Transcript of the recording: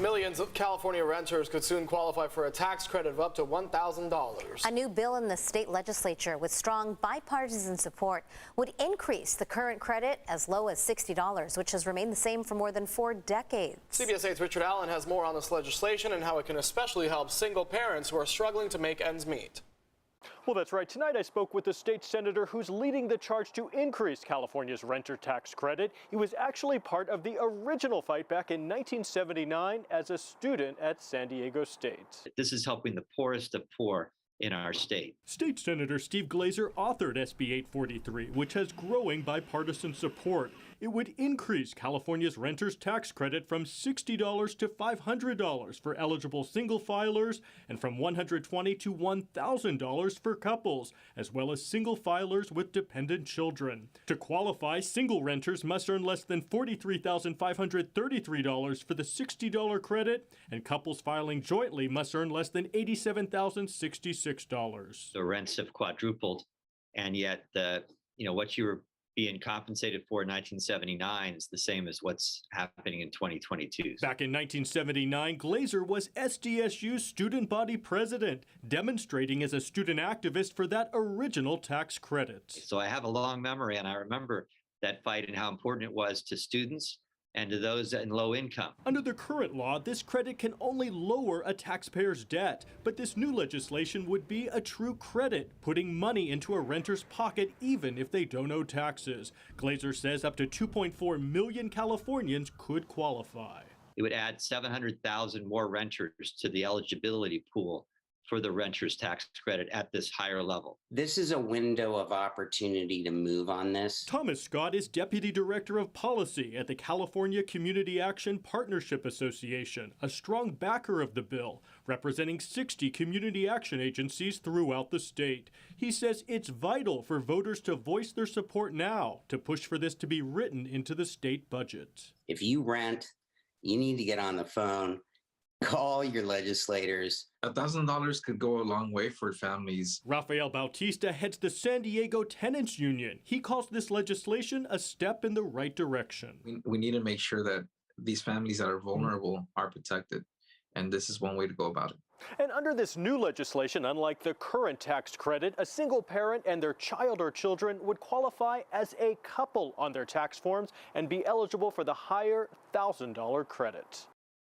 Millions of California renters could soon qualify for a tax credit of up to $1,000. A new bill in the state legislature with strong bipartisan support would increase the current credit as low as $60, which has remained the same for more than 4 decades. CBS 8's Richard Allen has more on this legislation and how it can especially help single parents who are struggling to make ends meet. Well, that's right. Tonight I spoke with the state senator who's leading the charge to increase California's renter tax credit. He was actually part of the original fight back in 1979 as a student at San Diego State. This is helping the poorest of poor in our state. State Senator Steve Glazer authored SB 843, which has growing bipartisan support. It would increase California's renters tax credit from $60 to $500 for eligible single filers and from $120 to $1,000 for couples, as well as single filers with dependent children. To qualify, single renters must earn less than $43,533 for the $60 credit, and couples filing jointly must earn less than $87,066. The rents have quadrupled, and yet what you were being compensated for in 1979 is the same as what's happening in 2022. Back in 1979, Glazer was SDSU's student body president, demonstrating as a student activist for that original tax credit. So I have a long memory, and I remember that fight and how important it was to students and to those in low income. Under the current law, this credit can only lower a taxpayer's debt, but this new legislation would be a true credit, putting money into a renter's pocket even if they don't owe taxes. Glazer says up to 2.4 million Californians could qualify. It would add 700,000 more renters to the eligibility pool for the renter's tax credit at this higher level. This is a window of opportunity to move on this. Thomas Scott is Deputy Director of Policy at the California Community Action Partnership Association, a strong backer of the bill, representing 60 community action agencies throughout the state. He says it's vital for voters to voice their support now to push for this to be written into the state budget. If you rent, you need to get on the phone, call your legislators. $1,000 could go a long way for families. Rafael Bautista heads the San Diego Tenants Union. He calls this legislation a step in the right direction. We need to make sure that these families that are vulnerable are protected, and this is one way to go about it. And under this new legislation, unlike the current tax credit, a single parent and their child or children would qualify as a couple on their tax forms and be eligible for the higher $1,000 credit.